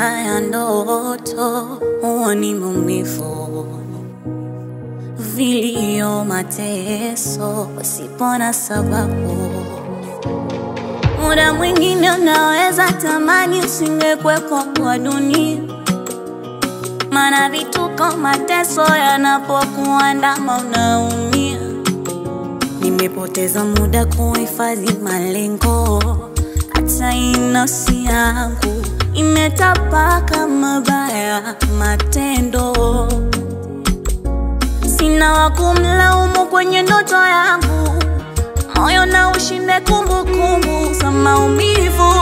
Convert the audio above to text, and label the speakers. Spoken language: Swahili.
Speaker 1: haya ndoto, huwa ni maumivu, vilio, mateso pasipo na sababu. Muda mwingine unaweza tamani usingekuwepo kwa dunia, maana vituko, mateso yanapokuandama unaumia. Nimepoteza muda kuhifadhi malengo, hata nafsi yangu imetapaka mabaya matendo. Sina wa kumlaumu kwenye ndoto yangu, moyo na ushinde kumbukumbu za maumivu.